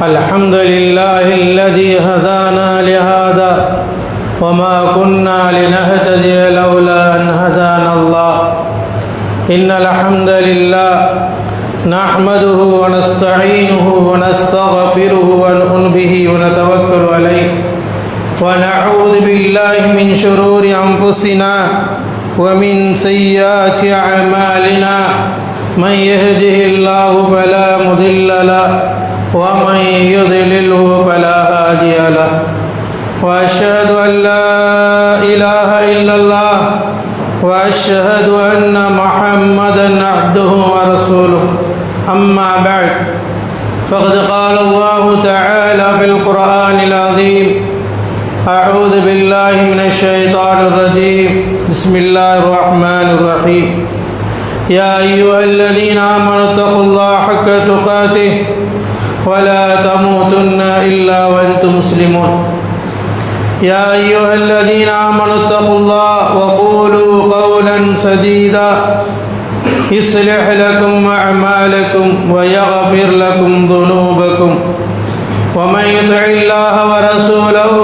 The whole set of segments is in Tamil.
الحمد لله الذي هدانا لهذا وما كنا لنهتدي لولا أن هدانا الله. إن الحمد لله نحمده ونستعينه ونستغفره ونؤمن به ونتوكل عليه ونعوذ بالله من شرور أنفسنا ومن سيئات أعمالنا. من يهده الله فلا مضل له ومن يضلله فلا هادي له. وأشهد أن لا إله إلا الله وأشهد أن محمدا عبده ورسوله. أما بعد فقد قال الله تعالى في القرآن العظيم: أعوذ بالله من الشيطان الرجيم. بسم الله الرحمن الرحيم. يا أيها الذين آمنوا اتقوا الله حق تقاته ولا تموتن إلا وأنتم مسلمون. يا أيها الذين آمنوا اتقوا الله وقولوا قولا سديدا يصلح لكم أعمالكم ويغفر لكم ذنوبكم ومن يطع الله ورسوله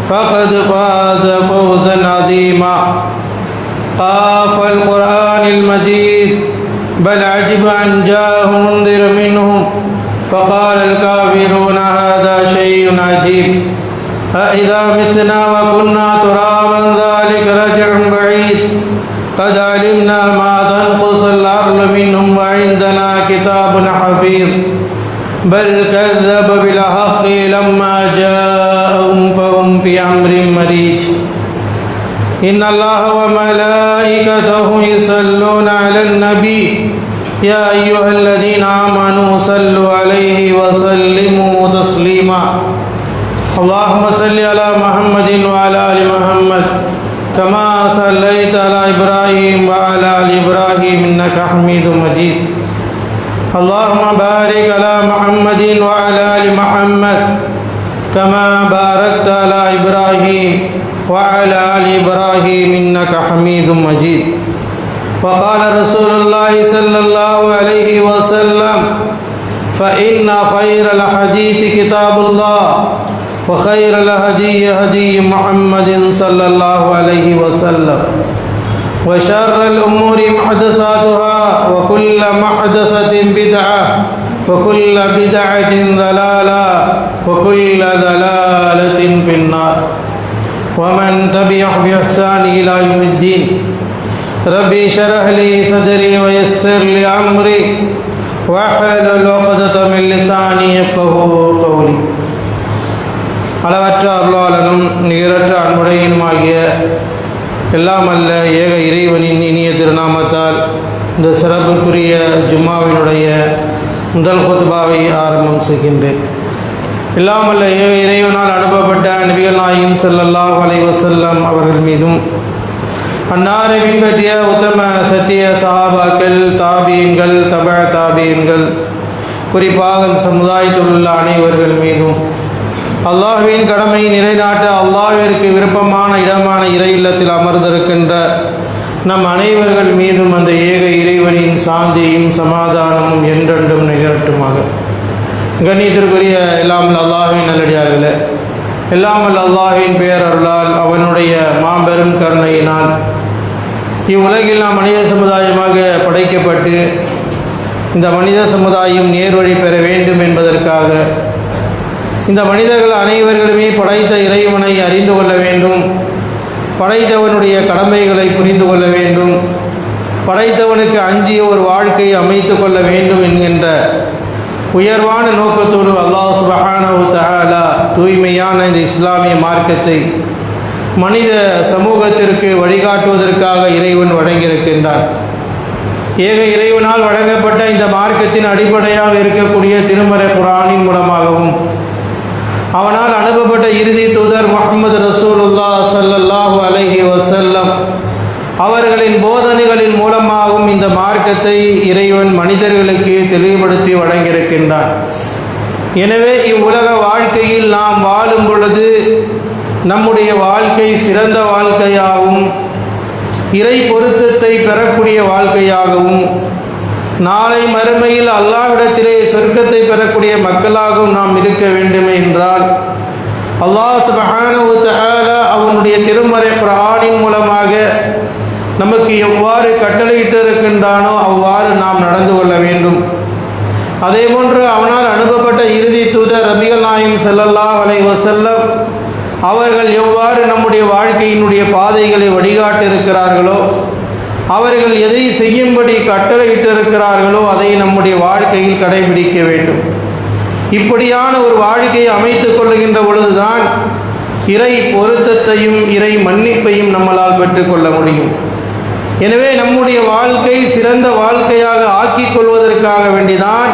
فقد فاز فوزا عظيما. قاف القرآن المجيد بل عجب أن جاءهم منذر منهم فقال الكافرون هذا شيء عجيب. أإذا متنا وكنا ترابا ذلك رجع بعيد. قد علمنا ما تنقص الأرض منهم وعندنا كتاب حفيظ. بل كذب بالحق لما جاءهم فهم في أمر مريج. إن الله وملائكته يصلون على النبي يا أيها الذين آمنوا صلوا عليه وسلموا تسليما. اللهم صل على محمد وعلى آل محمد كما صليت على إبراهيم وعلى آل إبراهيم إنك حميد مجيد. اللهم بارك على محمد وعلى آل محمد كما باركت على إبراهيم وعلى آل إبراهيم إنك حميد مجيد. وقال رسول الله صلى الله عليه وسلم: فإن خير الحديث كتاب الله وخير الهدي هدي محمد صلى الله عليه وسلم وشر الأمور محدثاتها وكل محدثة بدعة وكل بدعة ضلالة وكل ضلالة في النار. ومن تبعهم بإحسان إلى يوم الدين. ربي اشرح لي صدري ويسر لي أمري واحلل عقدة من لساني يفقهوا قولي. அளவற்ற அருளாளனும் நிகரற்ற அன்புடையனுமாகிய எல்லாம் அல்ல ஏக இறைவனின் இனிய திருநாமத்தால் இந்த சிறப்புக்குரிய ஜும்மாவினுடைய முதல் குத்பாவை ஆரம்பம் செய்கின்றேன். எல்லாம் அல்ல ஏக இறைவனால் அனுப்பப்பட்ட நபிகள் நாயகம் ஸல்லல்லாஹு அலைஹி வஸல்லம் அவர்கள் மீதும் அன்னாரை பின்பற்றிய உத்தம சத்திய சஹாபாக்கள், தாபீன்கள், தபஅ தாபீன்கள், குறிப்பாக சமுதாயத்தில் உள்ள அனைவர்கள் மீதும் அல்லாஹ்வின் கடமையை நிலைநாட்ட அல்லாஹ்விற்கு விருப்பமான இடமான இறை இல்லத்தில் அமர்ந்திருக்கின்ற நம் அனைவர்கள் மீதும் அந்த ஏக இறைவனின் சாந்தியும் சமாதானமும் என்றென்றும் நிகழட்டுமாக. கண்ணியத்திற்குரிய எல்லாம் அல்லாஹ்வின் நல்லடியார்களே, எல்லாம் அல்லாஹ்வின் பேரருளால் அவனுடைய மாபெரும் கருணையினால் இவ்வுலகில் நாம் மனித சமுதாயமாக படைக்கப்பட்டு இந்த மனித சமுதாயம் நேர்வழி பெற வேண்டும் என்பதற்காக இந்த மனிதர்கள் அனைவர்களுமே படைத்த இறைவனை அறிந்து கொள்ள வேண்டும், படைத்தவனுடைய கடமைகளை புரிந்து கொள்ள வேண்டும், படைத்தவனுக்கு அஞ்சிய ஒரு வாழ்க்கையை அமைத்து கொள்ள வேண்டும் என்கின்ற உயர்வான நோக்கத்தோடு அல்லாஹ் சுப்ஹானஹு வ தஆலா தூய்மையான இந்த இஸ்லாமிய மார்க்கத்தை மனித சமூகத்திற்கு வழிகாட்டுவதற்காக இறைவன் வழங்கியிருக்கின்றார். ஏக இறைவனால் வழங்கப்பட்ட இந்த மார்க்கத்தின் அடிப்படையாக இருக்கக்கூடிய திருமறை குர்ஆனின் மூலமாகவும் அவனால் அனுப்பப்பட்ட இறுதி தூதர் முஹம்மது ரசூலுல்லாஹ் ஸல்லல்லாஹு அலைஹி வஸல்லம் அவர்களின் போதனைகளின் மூலமாகவும் இந்த மார்க்கத்தை இறைவன் மனிதர்களுக்கு தெளிவுபடுத்தி வழங்கியிருக்கின்றான். எனவே இவ்வுலக வாழ்க்கையில் நாம் வாழும் பொழுது நம்முடைய வாழ்க்கை சிறந்த வாழ்க்கையாகவும் இறை பொருத்தத்தை பெறக்கூடிய வாழ்க்கையாகவும் நாளை மறுமையில் அல்லாஹ்விடத்திலே சொர்க்கத்தை பெறக்கூடிய மக்களாகவும் நாம் இருக்க வேண்டுமே என்றால் அல்லாஹ் சுப்ஹானஹு வ தஆலா அவனுடைய திருமறை குர்ஆனின் மூலமாக நமக்கு எவ்வாறு கட்டளையிட்டு இருக்கின்றானோ அவ்வாறு நாம் நடந்து கொள்ள வேண்டும். அதேபோன்று அவனால் அனுப்பப்பட்ட இறுதி தூதர் நபிகள் நாயகம் ஸல்லல்லாஹு அலைஹி வஸல்லம் அவர்கள் எவ்வாறு நம்முடைய வாழ்க்கையினுடைய பாதைகளை வழிகாட்டியிருக்கிறார்களோ, அவர்கள் எதை செய்யும்படி கட்டளையிட்டு இருக்கிறார்களோ அதை நம்முடைய வாழ்க்கையில் கடைபிடிக்க வேண்டும். இப்படியான ஒரு வாழ்க்கையை அமைத்துக் கொள்ளுகின்ற பொழுதுதான் இறை பொருத்தத்தையும் இறை மன்னிப்பையும் நம்மளால் பெற்றுக்கொள்ள முடியும். எனவே நம்முடைய வாழ்க்கை சிறந்த வாழ்க்கையாக ஆக்கிக் கொள்வதற்காக வேண்டிதான்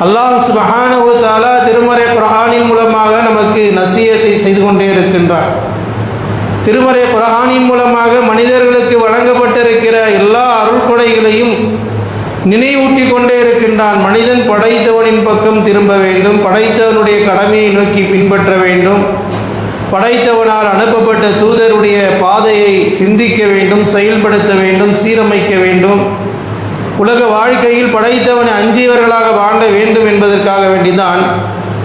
அல்லாஹ் சுப்ஹானஹு வ தஆலா திருமறை குர்ஆனின் மூலமாக நமக்கு நசியத்தை செய்து கொண்டே இருக்கின்றார். திருமறை குர்ஆனின் மூலமாக மனிதர்களுக்கு வழங்கப்பட்டிருக்கிற எல்லா அருள்கொடைகளையும் நினைவூட்டி கொண்டே இருக்கின்றான். மனிதன் படைத்தவனின் பக்கம் திரும்ப வேண்டும், படைத்தவனுடைய கடமையை நோக்கி பின்பற்ற வேண்டும், படைத்தவனால் அனுப்பப்பட்ட தூதருடைய பாதையை சிந்திக்க வேண்டும், செயல்படுத்த வேண்டும், சீரமைக்க வேண்டும். உலக வாழ்க்கையில் படைத்தவனை அஞ்சியவர்களாக வாழ வேண்டும் என்பதற்காக வேண்டிதான்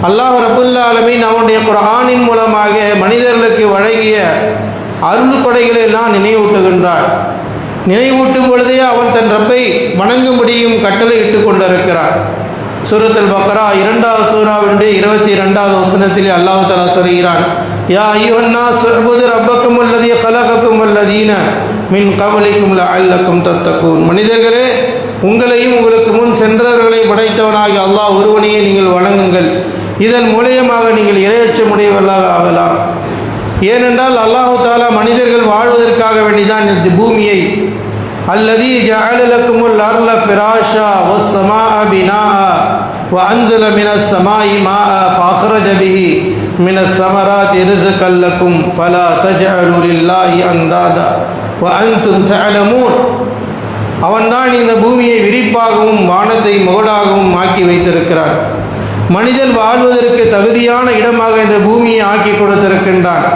அல்லாஹ் ரப்புல் ஆலமீன் அவனுடைய குர்ஆனின் மூலமாக மனிதர்களுக்கு வழங்கிய அருள் கொடைகளை எல்லாம் நினைவூட்டுகின்றார். நினைவூட்டும் பொழுதே அவன் தன் ரப்பை வணங்கும்படியும் கட்டளை இட்டு கொண்டிருக்கிறார். சூரத்துல் பக்ரா 2வது சூராவினுடைய 22வது வசனத்திலே அல்லாஹ் தஆலா சொல்கிறான், யா அய்யுஹன்னாஸ் உஅ்புது ரப்பக்கும் அல்லதீ ഖலகக்கும் வல்லதீன மின் கப்லிக்கும் லஅல்லக்கும் தத்தகூன். மனிதர்களே, உங்களையும் உங்களுக்கு முன் சென்றவர்களை படைத்தவனாகிய அல்லாஹ் ஒருவனையே நீங்கள் வணங்குங்கள், இதன் மூலமாக நீங்கள் இறையச்சமுடையவர்களாக ஆகலாம். ஏனென்றால் அல்லாஹ் தஆலா மனிதர்கள் வாழ்வதற்காக வேண்டிதான் இந்த பூமியை அல்லதீ ஜஅல லக்குமுல் அர்ல ஃபிராஷா வஸ்ஸமாஅ பினாஅ வஅன்ஸல மினஸ் ஸமாஇ மாஅ ஃபஅக்ரஜ பிஹி மினஸ் ஸமராத்தி ரிஸ்கல் லக்கும் ஃபலா தஜஅலு லில்லாஹி அன்தாதா வஅன்தும் தஅலமூன். அவன்தான் இந்த பூமியை விரிப்பாகவும் வானத்தை முகடாகவும் ஆக்கி வைத்திருக்கிறான். மனிதன் வாழ்வதற்கு தகுதியான இடமாக இந்த பூமியை ஆக்கி கொடுத்திருக்கின்றான்.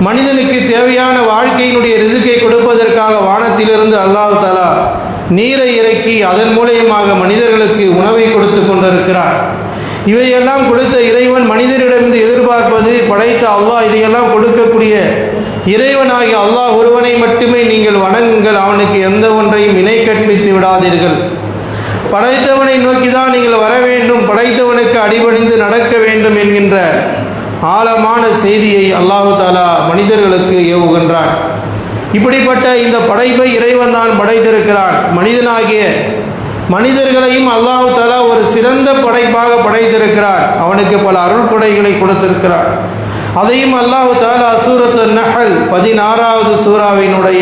மனிதனுக்கு தேவையான வாழ்க்கையினுடைய ரிசுக்கை கொடுப்பதற்காக வானத்திலிருந்து அல்லாஹ் தஆலா நீரை இறக்கி அதன் மூலமாக மனிதர்களுக்கு உணவை கொடுத்து கொண்டிருக்கிறார். இவையெல்லாம் கொடுத்த இறைவன் மனிதரிடமிருந்து எதிர்பார்ப்பது, படைத்த அல்லாஹ் இதையெல்லாம் கொடுக்கக்கூடிய இறைவனாகிய அல்லாஹ் ஒருவனை மட்டுமே நீங்கள் வணங்குங்கள், அவனுக்கு எந்த ஒன்றையும் இணை கற்பித்து விடாதீர்கள். படைத்தவனை நோக்கி தான் நீங்கள் வர வேண்டும், படைத்தவனுக்கு அடிபணிந்து நடக்க வேண்டும் என்கின்ற ஆழமான செய்தியை அல்லாஹ் தஆலா மனிதர்களுக்கு ஏவுகின்றான். இப்படிப்பட்ட இந்த படைப்பை இறைவன் தான் படைத்திருக்கிறான். மனிதர்களையும் அல்லாஹ் தஆலா ஒரு சிறந்த படைப்பாக படைத்திருக்கிறான். அவனுக்கு பல அருள் கொடைகளை கொடுத்திருக்கிறான். அதையும் அல்லாஹ் தஆலா சூரத்துன் நஹல் 16வது சூராவினுடைய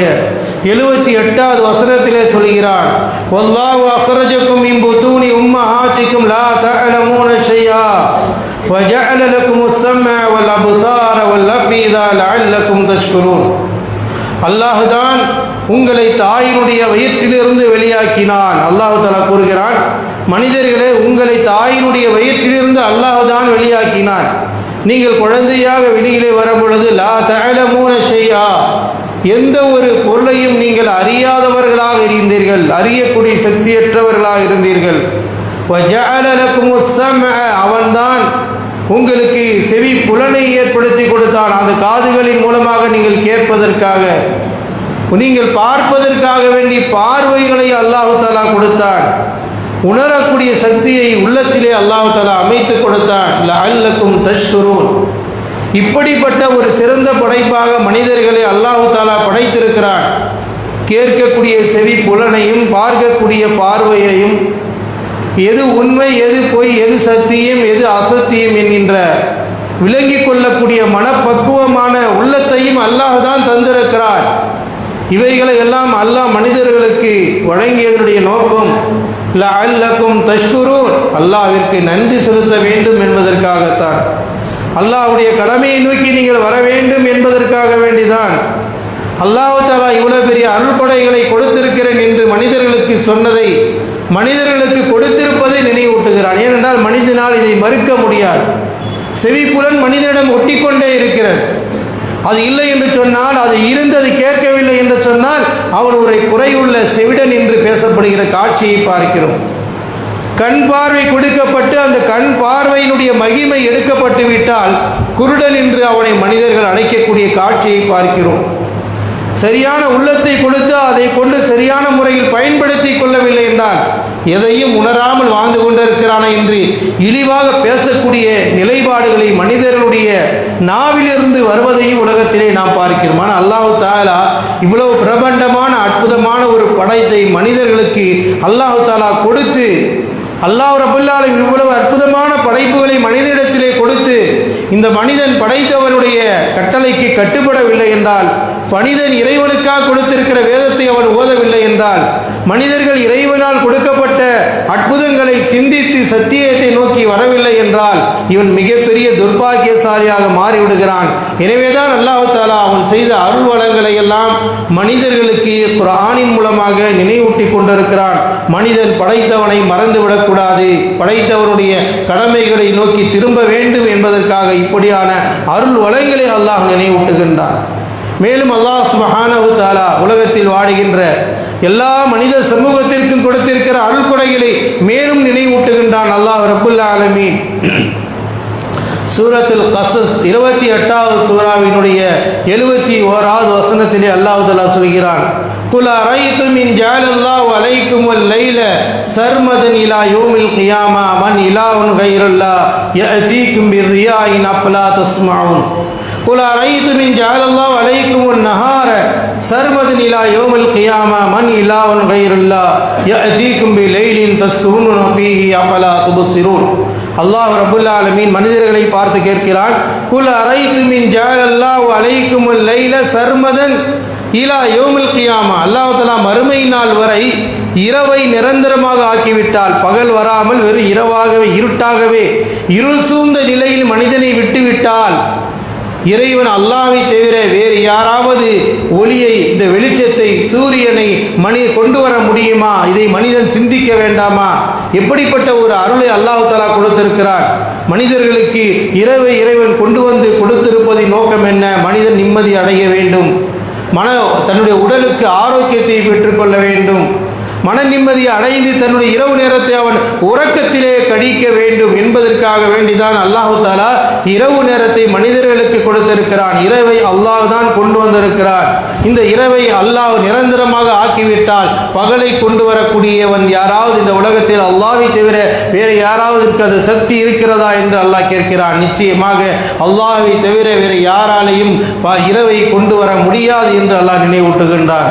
78வது வசனத்திலே சொல்கிறான், வல்லாஹு அக்ரஜக்கும் மின் புதூனி உம்மஹாத்திக்கும் லா தஅலமூன ஷைஆ வஜஅல லக்குமுஸ் ஸம்அ வல் அப்சார வல் அஃபீதா லஅல்லக்கும் தஷ்குரூன். அல்லாஹ் தான் உங்களை தாயினுடைய வயிற்றிலிருந்து வெளியாக்கினான். அல்லாஹ் தஆலா கூறுகிறான், மனிதர்களே, உங்களை தாயினுடைய வயிற்றிலிருந்து அல்லாஹ் தான் வெளியாக்கினான். நீங்கள் குழந்தையாக வெளியிலே வரும் பொழுது லா தஅலமூன ஷைஆ, எந்த ஒரு பொருளையும் நீங்கள் அறியாதவர்களாக இருந்தீர்கள், அறியக்கூடிய சக்தியற்றவர்களாக இருந்தீர்கள். வஜஅல லக்குமுஸ் ஸம்அ, அவன்தான் உங்களுக்கு செவி புலனை ஏற்படுத்தி கொடுத்தான். அந்த காதுகளின் மூலமாக நீங்கள் கேட்பதற்காக, நீங்கள் பார்ப்பதற்காக வேண்டி பார்வைகளை அல்லாஹ் தஆலா கொடுத்தான். உணரக்கூடிய சக்தியை உள்ளத்திலே அல்லாஹ் தஆலா அமைத்து கொடுத்தான். லஅல்லக்கும் தஷ்குரூன். இப்படிப்பட்ட ஒரு சிறந்த படைப்பாக மனிதர்களை அல்லாஹ் தஆலா படைத்திருக்கிறான். கேட்கக்கூடிய செவி புலனையும் பார்க்கக்கூடிய பார்வையையும், எது உண்மை எது பொய் எது சத்தியம் எது அசத்தியம் என்கின்ற விளங்கிக் கொள்ளக்கூடிய மனப்பக்குவமான உள்ளத்தையும் அல்லாஹ் தான் தந்திருக்கிறார். இவைகளை எல்லாம் அல்லாஹ் மனிதர்களுக்கு வழங்கியதனுடைய நோக்கம் லஅல்லக்கும் தஷ்குரூன், அல்லாஹ்விற்கு நன்றி செலுத்த வேண்டும் என்பதற்காகத்தான். அல்லாஹ்வுடைய கடமையை நோக்கி நீங்கள் வர வேண்டும் என்பதற்காக வேண்டிதான் அல்லாஹ் தஆலா இவ்வளவு பெரிய அருள்கொடைகளை கொடுத்திருக்கிறேன் என்று மனிதர்களுக்கு சொன்னதை மனிதர்களுக்கு கொடுத்திருப்பதை நினைவூட்டுகிறான். ஏனென்றால் மனிதனால் இதை மறுக்க முடியாது. செவிப்புலன் மனிதனிடம் ஒட்டிக்கொண்டே இருக்கிறது. அது இல்லை என்று சொன்னால், அது இருந்தது கேட்கவில்லை என்று சொன்னால் அவன் ஒரு குறையுள்ள செவிடன் என்று பேசப்படுகிற காட்சியை பார்க்கிறோம். கண் பார்வை கொடுக்கப்பட்டு அந்த கண் பார்வையினுடைய மகிமை எடுக்கப்பட்டு விட்டால் குருடன் என்று அவனை மனிதர்கள் அழைக்கக்கூடிய காட்சியை பார்க்கிறோம். சரியான உள்ளத்தை கொடுத்து அதை கொண்டு சரியான முறையில் பயன்படுத்தி கொள்ளவில்லை என்றால் எதையும் உணராமல் வாழ்ந்து கொண்டிருக்கிறான என்று இழிவாக பேசக்கூடிய நிலைப்பாடுகளை மனிதர்களுடைய நாவிலிருந்து வருவதையும் உலகத்திலே நாம் பார்க்கிறோம். ஆனால் அல்லாஹ் தஆலா இவ்வளவு பிரபண்டமான அற்புதமான ஒரு படைத்தை மனிதர்களுக்கு அல்லாஹ் தஆலா கொடுத்து, அல்லாஹ் ரப்பல் ஆலமீன் இவ்வளவு அற்புதமான படைப்புகளை மனிதனிடத்திலே கொடுத்து இந்த மனிதன் படைத்தவனுடைய கட்டளைக்கு கட்டுப்படவில்லை என்றால், மனிதன் இறைவனுக்காக கொடுத்திருக்கிற வேதத்தை அவன் ஓதவில்லை என்றால், மனிதர்கள் இறைவனால் கொடுக்கப்பட்ட அற்புதங்களை சிந்தித்து சத்தியத்தை நோக்கி வரவில்லை என்றால் இவன் மிகப்பெரிய துர்பாக்கியசாலியாக மாறிவிடுகிறான். எனவேதான் அல்லாஹ் தஆலா அவன் செய்த அருள் வளங்களை எல்லாம் மனிதர்களுக்கு குர்ஆனின் மூலமாக நினைவூட்டி கொண்டிருக்கிறான். மனிதன் படைத்தவனை மறந்துவிடக்கூடாது, படைத்தவனுடைய கடமைகளை நோக்கி திரும்ப வேண்டும் என்பதற்காக இப்படியான அருள் வளங்களை அல்லாஹ் நினைவூட்டுகின்றான். மேலும் அல்லாஹ் சுப்ஹானஹு தஆலா உலகத்தில் வாடுகின்ற எல்லா மனித சமூகத்திற்கும் கொடுத்திருக்கிற அருள் கொடைகளை மேலும் நினைவூட்டுகின்றான் அல்லாஹ் ரப்புல் ஆலமீன். சூரத்துல் கஸஸ் 28வது சூராவினுடைய 71வது வசனத்திலே அல்லாஹ் தஆலா சொல்கிறான், குல் அரைத்தும் இன் ஜஅலல்லாஹு அலைக்குமுல் லைல சர்மதன் இலா யௌமில் கியாமா மன் இலாஹுன் கைருல்லாஹ் யஅதீக்கும் பிரியாஇன் அஃலா தஸ்மஊன். குல் அரைத்தும் இன் ஜஅலல்லாஹு அலைக்குமுன் நஹார சர்மதன் இலா யௌமில் கியாமா மன் இலாஹுன் கைருல்லாஹ் யஅதீக்கும் பிலைலின் தஸ்குனுன ஃபீஹி அஃலா துப்சிரூன். அல்லாஹ் ரப்புல் ஆலமீன் மனிதர்களை பார்த்து கேட்கிறான், குல் அரைத்தும் இன் ஜஅலல்லாஹு அலைக்குமுல் லைல சர்மதன் இலா யௌமில் கியாமா. அல்லாஹ் தஆலா மறுமை நாள் வரை இரவை நிரந்தரமாக ஆக்கிவிட்டால், பகல் வராமல் வெறும் இரவாகவே இருட்டாகவே இருள் சூழ்ந்த நிலையில் மனிதனை விட்டுவிட்டால், இறைவன் அல்லாஹ்வை தவிர வேறு யாராவது ஒளியை, இந்த வெளிச்சத்தை, சூரியனை கொண்டு வர முடியுமா? இதை மனிதன் சிந்திக்க வேண்டாமா? எப்படிப்பட்ட ஒரு அருளை அல்லாஹ் தஆலா கொடுத்திருக்கிறார். மனிதர்களுக்கு இரவை இறைவன் கொண்டு வந்து கொடுத்திருப்பதின் நோக்கம் என்ன? மனிதன் நிம்மதி அடைய வேண்டும், தன்னுடைய உடலுக்கு ஆரோக்கியத்தை பெற்றுக்கொள்ள வேண்டும், மன நிம்மதியை அடைந்து தன்னுடைய இரவு நேரத்தை அவன் உறக்கத்திலே கழிக்க வேண்டும் என்பதற்காக வேண்டிதான் அல்லாஹ் தஆலா இரவு நேரத்தை மனிதர்களுக்கு கொடுத்திருக்கிறான். இரவை அல்லாஹ் தான் கொண்டு வந்திருக்கிறான். இந்த இரவை அல்லாஹ் நிரந்தரமாக ஆக்கிவிட்டால் பகலை கொண்டு வரக்கூடியவன் யாராவது இந்த உலகத்தில் அல்லாஹ்வை தவிர வேறு யாராவது அது சக்தி இருக்கிறதா என்று அல்லாஹ் கேட்கிறான். நிச்சயமாக அல்லாஹ்வை தவிர வேறு யாராலையும் இரவை கொண்டு வர முடியாது என்று அல்லாஹ் நினைவூட்டுகின்றான்.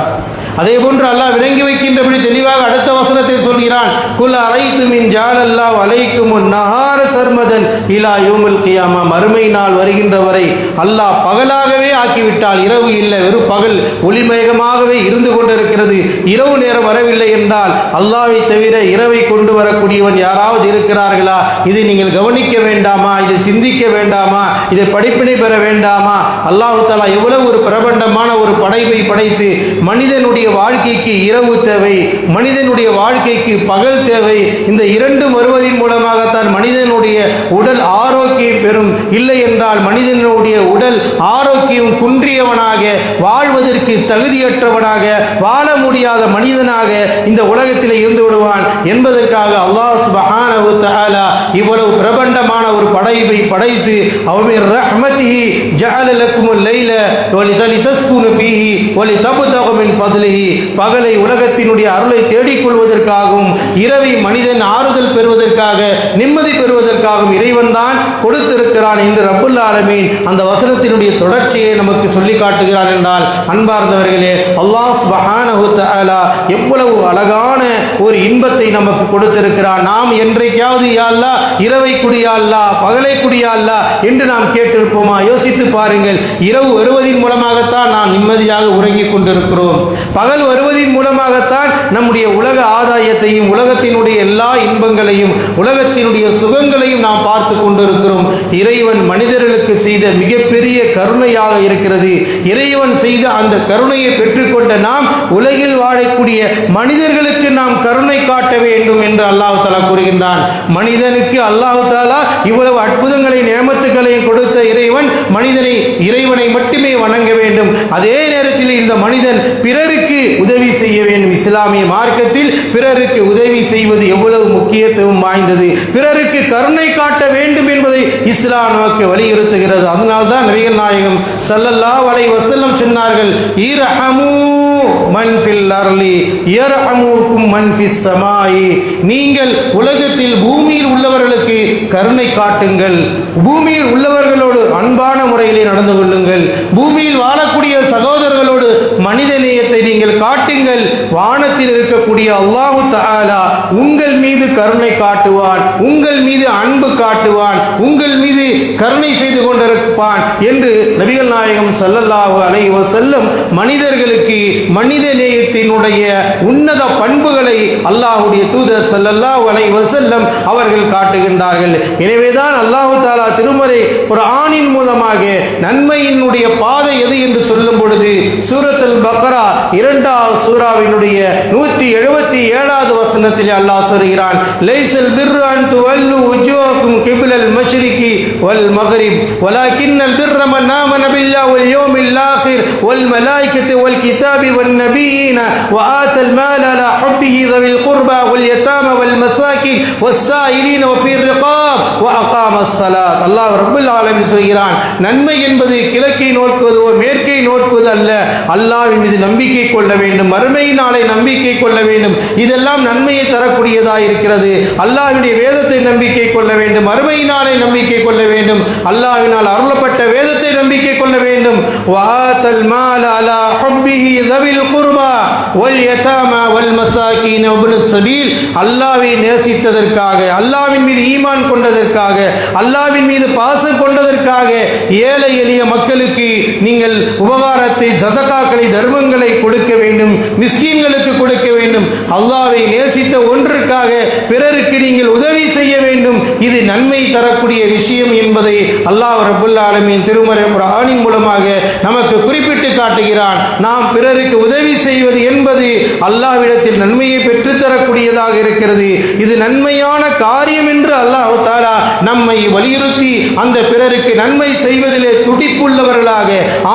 அதே போன்று அல்லாஹ் விளங்கி வைக்கின்றபடி தெளிவாக அடுத்த வசனத்தை சொல்கிறான், குல் அரைத்தும் இன் ஜஅலல்லாஹு அலைக்குமுன் நஹார சர்மதன் இலா யௌமில் கியாமா. மறுமை நாள் வருகின்ற வரை அல்லாஹ் பகலாகவே ஆக்கிவிட்டால், இரவு இல்லை, வெறும் பகல் ஒளிமயமாகவே இருந்து கொண்டிருக்கிறது. இரவு நேரம் வரவில்லை என்றால் அல்லாஹ்வை தவிர இரவை கொண்டு வரக்கூடியவன் யாராவது இருக்கிறார்களா? இதை நீங்கள் கவனிக்க வேண்டாமா? இதை சிந்திக்க வேண்டாமா? இதை படிப்பினை பெற வேண்டாமா? அல்லாஹ் தஆலா எவ்வளவு ஒரு பிரபண்டமான ஒரு படைப்பை படைத்து மனிதனுடைய வாழ்க்கைக்கு இரவு தேவை, மனிதனுடைய வாழ்க்கைக்கு பகல் தேவை. இந்த இரண்டும் வருவதன் மூலமாகத்தான் மனிதனுடைய உடல் ஆரோக்கியம் பெறும். இல்லை என்றால் மனிதனுடைய உடல் ஆரோக்கியம் குன்றியவனாக, வாழ்வதற்கு தகுதியற்றவனாக, வாழ முடியாத மனிதனாக இந்த உலகத்தில் இருந்து விடுவான் என்பதற்காக அல்லாஹ் சுப்ஹானஹு தஆலா இவ்வளவு பிரபண்டமான ஒரு படைப்பை படைத்து அவமிர் ரஹ்மத்திஹி ஜஅல லக்குமுல் லைல வலிதஸ்குனு ஃபீஹி வலிதப்தகு மின் ஃபத்லிஹி. பகலை உலகத்தினுடைய அருளை தேடிக்கொள்வதற்காகவும் இரவை மனிதன் ஆறுதல் பெறுவதற்காக, நிம்மதி பெறுவதற்காகவும் இறைவன் தான் கொடுத்திருக்கிறான் என்று ரப்புல் ஆலமீன் அந்த வசனத்தினுடைய தொடர்ச்சியை நமக்கு சொல்லி காட்டுகிறான் என்றால், அன்பார்ந்தவர்களே, அல்லாஹ் சுப்ஹானஹு தஆலா எவ்வளவு அழகான ஒரு இன்பத்தை நமக்கு கொடுத்திருக்கிறான். நாம் என்றைக்காவது யா அல்லாஹ் இரவை குடியா அல்லாஹ், பகலை குடியா அல்லாஹ் என்று நாம் கேட்டிருப்போமா? யோசித்து பாருங்கள். இரவு வருவதன் மூலமாகத்தான் நாம் நிம்மதியாக உறங்கிக் கொண்டிருக்கிறோம். பகல் வருவதன் மூலமாகத்தான் நம்முடைய உலக ஆதாயத்தையும், உலகத்தினுடைய எல்லா இன்பங்களையும், உலகத்தினுடைய சுகங்களையும் நாம் பார்த்து கொண்டிருக்கிறோம். இறைவன் மனிதர்களுக்கு செய்த மிகப்பெரிய கருணையாக இருக்கிறது. இறைவன் செய்த அந்த கருணையை பெற்றுக்கொண்ட நாம் உலகில் வாழக்கூடிய மனிதர்களுக்கு நாம் கருணை காட்ட வேண்டும் என்று அல்லாஹ் தஆலா கூறுகின்றான். மனிதனுக்கு அல்லாஹ் தஆலா இவ்வளவு அற்புதங்களை, நேமத்துகளையும் கொடுத்த இறைவன் இறைவனை மட்டுமே அதே நேரத்தில் இந்த மனிதன் பிறருக்கு உதவி செய்ய வேண்டும். இஸ்லாமிய மார்க்கத்தில் பிறருக்கு உதவி செய்வது எவ்வளவு முக்கியத்துவம் வாய்ந்தது, பிறருக்கு கருணை காட்ட வேண்டும் என்பதை இஸ்லாம் நமக்கு வலியுறுத்துகிறது. அதனால்தான் நபிகள் நாயகம் ஸல்லல்லாஹு அலைஹி வஸல்லம் சொன்னார்கள், இர்ஹமு மன் ஃபில் அர்லி யர்ஹமுக்கும் மன் ஃபிஸ் ஸமாஇ. நீங்கள் உலகத்தில் பூமியில் உள்ளவர்களுக்கு கருணை காட்டுங்கள், பூமியில் உள்ளவர்களோடு அன்பான முறையிலே நடந்து கொள்ளுங்கள், பூமியில் வாழக்கூடிய சகோதரர்களோடு மனித நேயத்தை நீங்கள் காட்டுங்கள். வானத்தில் இருக்கக்கூடிய அல்லாஹ் தஆலா உங்கள் மீது கருணை காட்டுவான், உங்கள் மீது அன்பு காட்டுவான், உங்கள் மீது கருணை செய்து கொண்டிருப்பான் என்று நபிகள் நாயகம் ஸல்லல்லாஹு அலைஹி வஸல்லம் மனிதர்களுக்கு மனித நேயத்தினுடைய உன்னத பண்புகளை அல்லாஹ்வுடைய தூதர் ஸல்லல்லாஹு அலைஹி வஸல்லம் அவர்கள் காட்டுகின்றார்கள். எனவேதான் அல்லாஹ் தஆலா திருமறை குர்ஆனின் மூலமாக நன்மையினுடைய பாதை எது என்று சொல்லும் பொழுது சூரத்துல் பக்ரா 2வது சூராவினுடைய 177வது வசனத்தில் அல்லாஹ் சொல்கிறான், லைஸல் பிர்ரு அன் துவல்லு உஜூஹக்கும் கிப்லல் மஷ்ரிகி வல் மக்ரிப் வலாக்கின்னல் பிர்ர மன் ஆமன பில்லாஹி வல் யௌமில் ஆகிர் வல் மலாயிகத்தி வல் கிதாபி வன் நபியீன வ ஆத்தல் மால அலா ஹுப்பிஹி தவில் குர்பா வல் யதாம வல் மசாகின் வஸ்ஸாயிலீன வ ஃபீர் ரிகாப் வ அகாமஸ் ஸலாத். அல்லாஹ் ரப்பல் ஆலமீன் சொல்கிறான், நன்மை என்பது கிழக்கை நோக்குவதோ மேற்கை நோக்குவது அல்ல. அல்லாஹ்வின் மீது நம்பிக்கை கொள்ள வேண்டும், மறுமை நாளை நம்பிக்கை கொள்ள வேண்டும். இதெல்லாம் நன்மையை தரக்கூடியதாக இருக்கிறது. அல்லாஹ்வுடைய வேதத்தை நம்பிக்கை கொள்ள வேண்டும், மறுமை நாளை நம்பிக்கை கொள்ள வேண்டும், அல்லாஹ்வினால் அருளப்பட்ட வேதத்தை நம்பிக்கை கொள்ள வேண்டும். வஆத்தல் மால அலா ஹுப்பிஹி தவில் குர்பா வல் யதாமா வல் மசாகின் வப்னஸ் ஸபீல். அல்லாஹ்வை நேசித்ததற்காக, அல்லாஹ்வின் மீது ஈமான் கொண்டதற்காக, அல்லாஹ்வின் மீது பாசம் கொண்டதற்காக ஏழை எளிய மக்களுக்கு நீங்கள் உபகாரத்தை, சதகாக்களை, தர்மங்களை கொடுக்க வேண்டும், மிஸ்கீன்களுக்கு கொடுக்க வேண்டும். அல்லாஹ்வை நேசித்த ஒன்றுக்காக பிறருக்கு நீங்கள் உதவி செய்ய வேண்டும். இது நன்மை தரக்கூடிய விஷயம் என்பதை அல்லாஹ் ரப்பல் ஆலமீன் திருமறை குர்ஆனின் மூலமாக நமக்கு குறிப்பிட்டு காட்டுகிறான். நாம் பிறருக்கு உதவி செய்வது என்பது அல்லாஹ்விடத்தில் நன்மையை பெற்றுத்தரக்கூடியதாக இருக்கிறது. இது நன்மையான காரியம் என்று அல்லாஹ் தஆலா நம்மை வலியுறுத்தி அந்த பிறருக்கு நன்மை செய்வதிலே துடிப்புள்ளவர்களாக,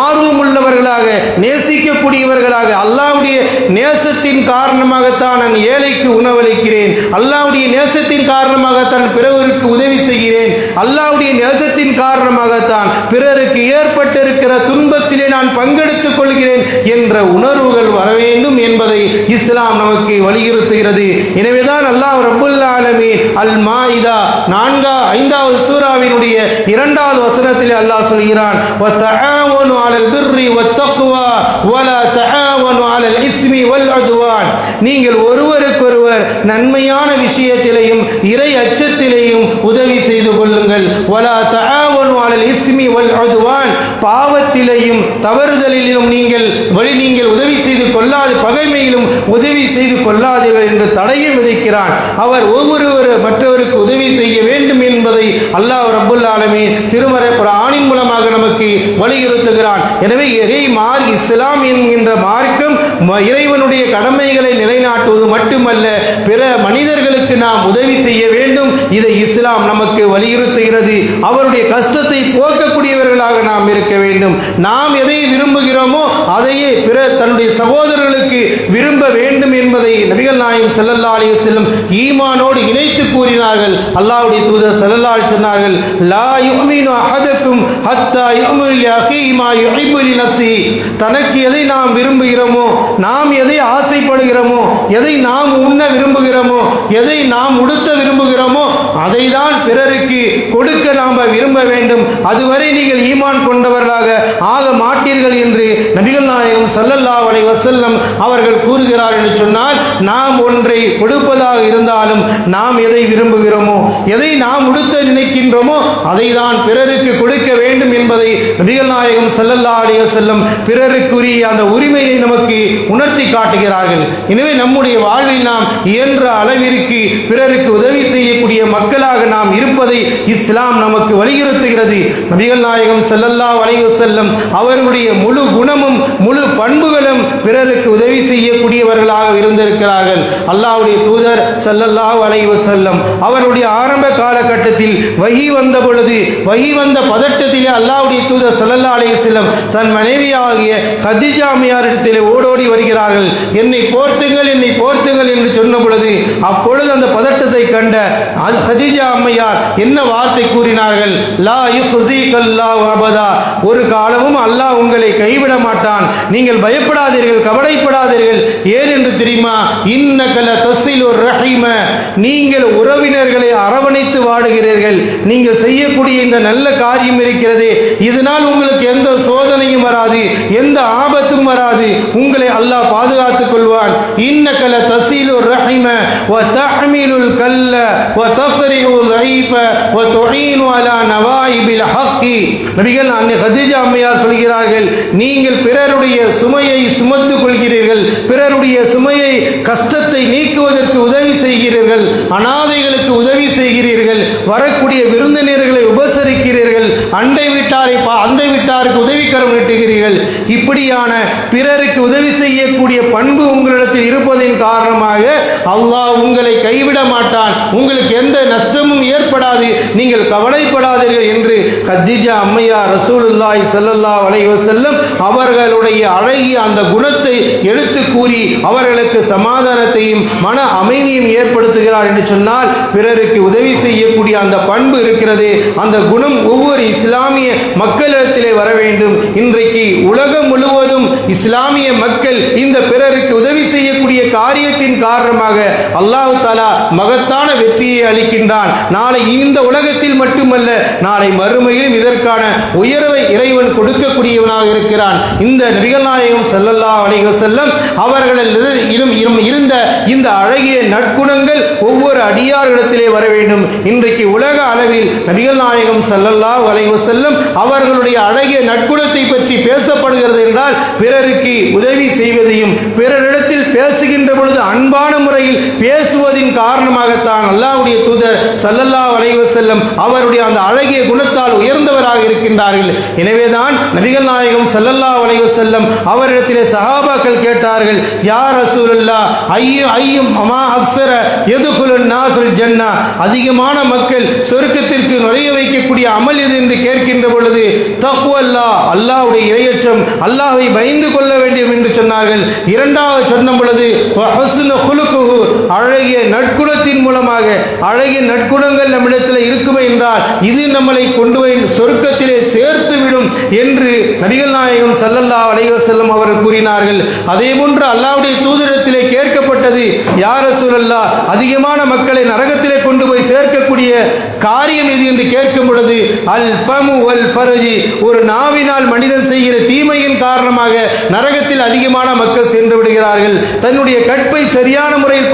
ஆர்வமுள்ளவர்களாக, நேசிக்கக்கூடியவர்களாக, அல்லாஹ்வுடைய நேசத்தின் காரணமாகத்தான் நான் ஏழைக்கு உணவளிக்கிறேன், அல்லாஹ்வுடைய நேசத்தின் காரணமாகத்தான் பிறருக்கு உதவி செய்கிறேன், அல்லாஹ்வுடைய நேசத்தின் காரணமாகத்தான் பிறருக்கு ஏற்பட்டிருக்கிற துன்பத்திலே நான் பங்கெடுத்துக் கொள்கிறேன் என்ற உணர்வுகள் வர வேண்டும் என்பதை இஸ்லாம் நமக்கு வலியுறுத்துகிறது. எனவேதான் அல்லாஹ் ரப்பல் ஆலமீன் அல் மாயிதா 5வது சூராவினுடைய 2வது வசனத்தில் அல்லாஹ் சொல்கிறான், வதஆவனு அலல் பிர்ரி வத்தக்வா வலா தஆவனு அலல் இஸ்மி வல் உத்வான். நீங்கள் ஒருவருக்கொருவர் நன்மையான விஷயத்திலேயும் இறை அச்சத்திலேயும் உதவி செய்து கொள்ளுங்கள். வலா தஆவனு அலல் இஸ்மி வல் உத்வான். பாவத்திலேயும் தவறுதலிலும் நீங்கள் உதவி செய்து கொள்ளாது, பகைமையிலும் உதவி செய்து கொள்ளாதீர்கள் என்று தடையை விதிக்கிறான். அவர் ஒவ்வொருவர் மற்றவருக்கு உதவி செய்ய வேண்டும் என்பதை அல்லாஹ் ரப்பல் ஆலமீன் திருமறை குர்ஆனின் மூலமாக நமக்கு வலியுறுத்துகிறான். எனவே இஸ்லாம் என்கின்ற மார்க்கம் இறைவனுடைய கடமைகளை நிலைநாட்டுவது மட்டுமல்ல, பிற மனிதர்களுக்கு நாம் உதவி செய்ய வேண்டும். இதை இஸ்லாம் நமக்கு வலியுறுத்துகிறது. அவருடைய கஷ்டத்தை போக்கக்கூடியவர்களாக நாம் இருக்க வேண்டும். நாம் எதை விரும்புகிறோமோ அதையே பிற தன்னுடைய சகோதரர்களுக்கு விரும்ப வேண்டும் என்பதை நபிகள் நாயகம் ஸல்லல்லாஹு அலைஹி வஸல்லம் ஈமானோடு இணைத்து கூறினார்கள். அல்லாஹ்வுடைய தூதர் ஸல்லல்லாஹு அலைஹி சொன்னார்கள், லா யுமினு அஹதுக்கும் ஹத்தா யுமினு லி அஹீஹி மா யுஹிப்பு லி நஃப்ஸிஹி. தனக்கு எதை நாம் விரும்புகிறோமோ, நாம் எதை ஆசைப்படுகிறோமோ, எதை நாம் உண்ண விரும்புகிறோமோ, எதை நாம் உடுத்த விரும்புகிறோமோ அதை தான் பிறருக்கு கொடுக்க நாம் விரும்ப வேண்டும். அதுவரை நீங்கள் ஈமான் கொண்டவர்களாக ஆக மாட்டீர்கள் என்று நபிகள் நாயகம் ஸல்லல்லாஹு அலைஹி வஸல்லம் அவர்கள் கூறுகிறார் என்று சொன்னால், நாம் ஒன்றை கொடுப்பதாக இருந்தாலும் நாம் எதை விரும்புகிறோமோ, எதை நாம் உடுத்த நினைக்கின்றோமோ அதை தான் பிறருக்கு கொடுக்க வேண்டும் என்பதை நபிகள் நாயகம் ஸல்லல்லாஹு அலைஹி வஸல்லம் பிறருக்குரிய அந்த உரிமையை நமக்கு உணர்த்தி காட்டுகிறார்கள். எனவே நம்முடைய வாழ்வில் நாம் இயன்ற அளவிற்கு பிறருக்கு உதவி செய்யக்கூடிய மக்களாக நாம் இருப்பதை இஸ்லாம் நமக்கு வலியுறுத்துகிறது. நபிகள் நாயகம் ஸல்லல்லாஹு அலைஹி வஸல்லம் அவர்களுடைய முழு குணமும் முழு பண்புகளும் பிறருக்கு உதவி செய்யக்கூடியவர்களாக இருந்திருக்கிறார். சொல்கிறார்கள். அல்லாஹ்வுடைய தூதர் ஸல்லல்லாஹு அலைஹி வஸல்லம் அவருடைய ஆரம்ப காலகட்டத்தில் வஹி வந்த பொழுது வஹி வந்த பதட்டத்திலே அல்லாஹ்வுடைய தூதர் ஸல்லல்லாஹு அலைஹி வஸல்லம் தன் மனைவியாகிய கதீஜா அம்மையாரிடத்திலே ஓடோடி வருகிறார்கள். என்னை போர்த்துங்கள் என்று சொன்ன பொழுது அப்பொழுது அந்த பதட்டத்தை கண்ட கதீஜா அம்மையார் என்ன வார்த்தை கூறினார்கள்? லா யுஃஸீகல்லாஹு அபதா, ஒரு காலமும் அல்லாஹ் உங்களை கைவிட மாட்டான், நீங்கள் பயப்படாதீர்கள், கவலைப்படாதீர்கள். ஏன் என்று தெரியுமா? இன்னகல தஸிலுர் ரஹீம, நீங்கள் உறவினர்களை அரவணைத்து வாடுகிறீர்கள். நீங்கள் செய்யக்கூடிய இந்த நல்ல காரியம் இருக்கிறது, இதனால் உங்களுக்கு எந்த சோதனையும் வராது, எந்த ஆபத்தும் வராது, உங்களை அல்லாஹ் பாதுகாத்துக் கொள்வான். இன்னகல தஸிலுர் ரஹீம வ தஹ்மிலுல் கல்ல வ தக்ரிஉல் லைஃப வ துஈனு அலா நவாயிபில் ஹக்கி. நபிகள் அன்னை கதீஜா அம்மையார் சொல்கிறார்கள், நீங்கள் பிறருடைய சுமையை சுமந்து கொள்கிறீர்கள், பிறருடைய சுமையை கஷ்டத்தை நீக்குவதற்கு உதவி செய்கிறீர்கள், அனாதைகளுக்கு உதவி செய்கிறீர்கள், வரக்கூடிய விருந்தினர்களை உபசரிக்கிறீர்கள், அண்டை வீட்டாருக்கு உதவிக்கரம் நீட்டுகிறீர்கள். இப்படியான பிறருக்கு உதவி செய்யக்கூடிய பண்பு உங்களிடத்தில் இருப்பதின் காரணமாக அல்லாஹ் உங்களை கைவிட மாட்டான், உங்களுக்கு எந்த நஷ்டமும் ஏற்படாது, நீங்கள் கவலைப்படாதீர்கள் என்று கதீஜா அம்மையார் ரசூலுல்லாஹி ஸல்லல்லாஹு அலைஹி வஸல்லம் அவர்களுடைய அழகிய அந்த குணத்தை எடுத்து கூறி அவர்களுக்கு சமாதானத்தையும் மன அமைதியும் ஏற்படுத்துகிறார் என்று சொன்னால், பிறருக்கு உதவி செய்யக்கூடிய அந்த பண்பு இருக்கிறது, அந்த குணம் ஒவ்வொரு இஸ்லாமிய மக்களிடத்திலே வர வேண்டும். இன்றைக்கு உலகம் முழுவதும் இஸ்லாமிய மக்கள் இந்த பிறருக்கு உதவி செய்யக்கூடிய காரியத்தின் காரணமாக அல்லாஹ் தஆலா மகத்தான வெற்றியை அளிக்கின்றான். நாளை இந்த உலகத்தில் மட்டுமல்ல, நாளை மறுமையிலும் இதற்கான உயர்வை இறைவன் கொடுக்கக்கூடியவனாக இருக்கிறான். இந்த நபிகள் நாயகம் ஸல்லல்லாஹு அலைஹி வஸல்லம் அவர்களிடம் இருந்த இந்த அழகிய நற்குணங்கள் ஒவ்வொரு அடியாரிடத்திலே வர வேண்டும். இன்றைக்கு உலக அளவில் நபிகள் நாயகம் ஸல்லல்லாஹு அலைஹி வஸல்லம் அவர்களுடைய அழகிய நற்குணத்தை பற்றி பேசப்படுகிறது என்றால், பிறருக்கு உதவி செய்வதையும் பிறரிடத்தில் பேசுகின்ற பொழுது அன்பான முறையில் பேசுவதின் காரணமாகத்தான் அல்லாஹ்வுடைய தூதர் ஸல்லல்லாஹு அலைஹி வஸல்லம் அவருடைய அந்த அழகிய குணத்தால் உயர்ந்தவராக இருக்கின்றார்கள். எனவேதான் நபிகள் நாயகம் ஸல்லல்லாஹு அலைஹி வஸல்லம் அவரிடத்திலே சஹாபாக்கள் கேட்டார்கள், யா ரசூலல்லாஹ் ஐயும் அமா அக்ஸர யதுகுலுன் நாஸுல் ஜன்னா, அதிகமான மக்கள் சொர்க்கத்திற்கு நுழைய வைக்கக்கூடிய அமல் எது என்று கேட்கின்ற பொழுது தக்வல்லாஹ், அல்லாஹ்வுடைய இறையச்சம், அல்லாஹ்வை பயந்து கொள்ள வேண்டும் என்று சொன்னார்கள். இரண்டாவது சொன்ன பொழுது ஹுஸ்னு குலுகுஹு, அழகிய நற்குணத்தின் மூலமாக அழகிய நற்குணங்கள் நம்மிடத்தில் இருக்குமே என்றால் இது நம்மளை கொண்டு போய் சொர்க்கத்திலே சேர்த்து விடும் என்று நபிகள் நாயகம் ஸல்லல்லாஹு அலைஹி வஸல்லம் அவர்கள் கூறினார்கள். அதே போன்று அல்லாஹ்வுடைய தூதரிடத்திலே கேட்கப்பட்டது, யா ரசூலல்லாஹ் அதிகமான மக்களை நரகத்திலே கொண்டு போய் சேர்க்கக்கூடிய காரியம் எது என்று கேட்கும் பொழுது அல் ஃபமு வல் ஃபர்ஜி, ஒரு நாவினால் மனிதன் செய்கிற தீமையின் காரணமாக நரகத்தில் அதிகமான மக்கள் சென்று விடுகிறார்கள். தன்னுடைய கற்பை சரியான முறையில்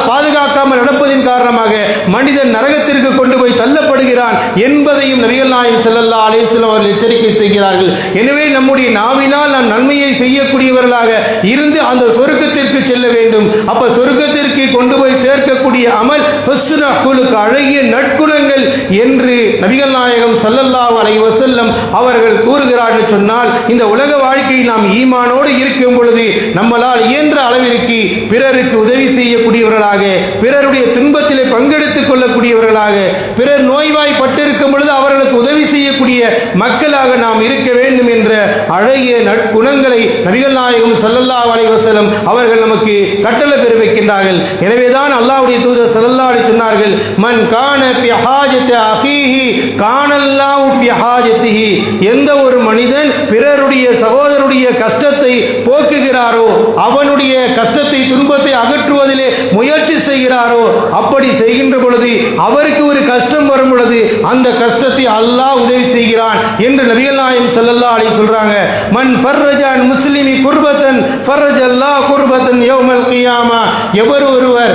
பாதுகாக்காமல் நடப்பதின் காரணமாக மனிதன் நரகத்திற்கு கொண்டு போய் தள்ளப்படுகிறான் என்பதையும் நபிகள் நாயகம் ஸல்லல்லாஹு அலைஹி வஸல்லம் அவர்கள் எச்சரிக்கை செய்கிறார்கள். எனவே நம்முடைய நாவினால் நாம் நன்மையை செய்யக்கூடியவர்களாக இருந்து அந்த சொர்க்கத்திற்கு செல்ல வேண்டும். அப்ப சொர்க்கத்திற்கு கொண்டு போய் சேர்க்கக்கூடிய அமல் ஹுஸ்னு குலுக், அழகிய நற்குணங்கள் என்று நபிகள் நாயகம் ஸல்லல்லாஹு அலைஹி வஸல்லம் அவர்கள் கூறுகிறார்கள். சொன்னால் இந்த உலக வாழ்க்கையில் நாம் ஈமானோடு இருக்கும் பொழுது நம்மளால் இயன்ற அளவிற்கு பிறருக்கு உதவி செய்யக்கூடியவர்களாக, பிறருடைய துன்பத்திலே பங்கெடுத்துக் கொள்ளக்கூடியவர்களாக, பிறர் நோய்வாய்ப்பட்டிருக்கும் பொழுது அவர்களுக்கு உதவி செய்யக்கூடிய மக்களாக நாம் இருக்க வேண்டும் என்ற அழகிய நற்குணங்களை நபிகள் நாயகம் ஸல்லல்லாஹு அலைஹி வஸல்லம் அவர்கள் நமக்கு கட்டளை பிறப்பிக்கின்றார்கள். எனவேதான் அல்லாஹ்வுடைய தூதர் ஸல்லல்லாஹு அலைஹி சொன்னார்கள், மன் கான ஃபி ஹாஜத்தி அஹீஹி கானல்லாஹு ஃபி ஹாஜத்திஹி, எந்த ஒரு மனிதன் பிறருடைய சகோதரருடைய கஷ்டத்தை போக்குகிறாரோ, அவனுடைய கஷ்டத்தை துன்பத்தை அகற்றுவதிலே முயற்சி செய்கிறாரோ, அப்படி செய்கின்ற பொழுது அவருக்கு ஒரு கஷ்டம் வரும் பொழுது அந்த கஷ்டத்தை அல்லாஹ் உதவி செய்கிறான் என்று நபிகள் நாயகம் ஸல்லல்லாஹு அலைஹி சொல்றாங்க. மன் ஃபர்ரஜான் முஸ்லிமி குர்பத்தன் ஃபர்ரஜல்லாஹ் குர்பத்தன் யௌமல் கியாமா, எவர் ஒருவர்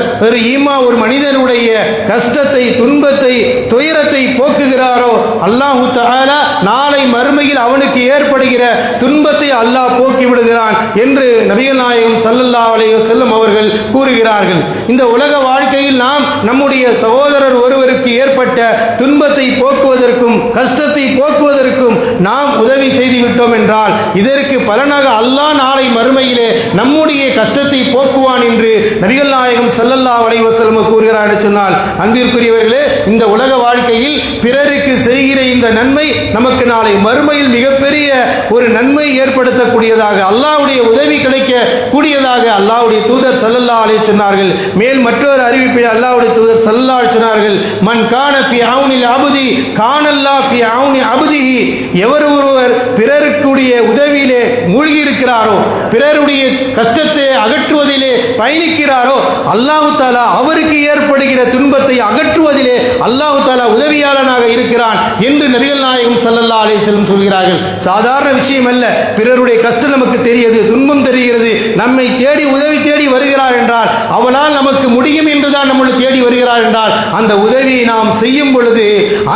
ஒரு மனிதனுடைய கஷ்டத்தை துன்பத்தை துயரத்தை போக்குகிறாரோ அல்லாஹ் தஆலா நாளை மறுமையில் அவனுக்கு ஏற்படுகிற துன்பத்தை அல்லாஹ் போக்கி விடுகிறான் என்று நபிகள் நாயகம் ஸல்லல்லாஹு அலைஹி வஸல்லம் அவர்கள் கூறுகிறார்கள். இந்த உலக வாழ்க்கையில் நாம் நம்முடைய சகோதரர் ஒருவருக்கு ஏற்பட்ட துன்பத்தை போக்குவதற்கும் கஷ்டத்தை போக்குவதற்கும் நாம் உதவி செய்துவிட்டோம் என்றால் இதற்கு பலனாக அல்லாஹ் நாளை மறுமையிலே நம்முடைய கஷ்டத்தை போக்குவான் என்று நபிகள் நாயகம் ஸல்லல்லாஹு அலைஹி வஸல்லம் கூறுகிறார் என்று சொன்னால், அன்பிற்குரியவர்களே, இந்த உலக வாழ்க்கையில் பிறருக்கு செய்கிற இந்த நன்மை நமக்கு நாளை மறுமையில் மிகப்பெரிய ஒரு நன்மை ஏற்படுத்தக்கூடியதாக, அல்லாஹ்வுடைய உதவி கிடைக்க கூடியதாக அல்லாஹ்வுடைய தூதர் ஸல்லல்லாஹு அலைஹி சொன்னார்கள். மேல் மற்றொரு அறிவிப்பை அல்லாஹ்வுடைய தூதர் ஸல்லல்லாஹு அலைஹி சொன்னார்கள், மன் கான ஃபீ அவுனில் அப்தி கானல்லாஹ் ஃபீ அவுனி அப்திஹி. எவர் ஒருவர் பிறருக்குடைய உதவியிலே மூழ்கி இருக்கிறாரோ, பிறருடைய கஷ்டத்தை அகற்றுவதிலே பயணிக்கிறாரோ, அல்லாஹ் தஆலா அவருக்கு ஏற்படுகிற துன்பத்தை அகற்றுவதிலே அல்லாஹ் தஆலா உதவியாளனாக இருக்கிறான் என்று நபிகள் நாயகம் ஸல்லல்லாஹு அலைஹி வஸல்லம் சொல்கிறார்கள். சாதாரண விஷயம் அல்ல. பிறருடைய கஷ்டம் நமக்கு தெரிகிறது, துன்பம் தெரிகிறது, நம்மை தேடி உதவி தேடி வருகிறார் என்றால், அவளால் நமக்கு முடியும் என்றுதான் நம்மளை தேடி வருகிறார் என்றால், அந்த உதவியை நாம் செய்யும் பொழுது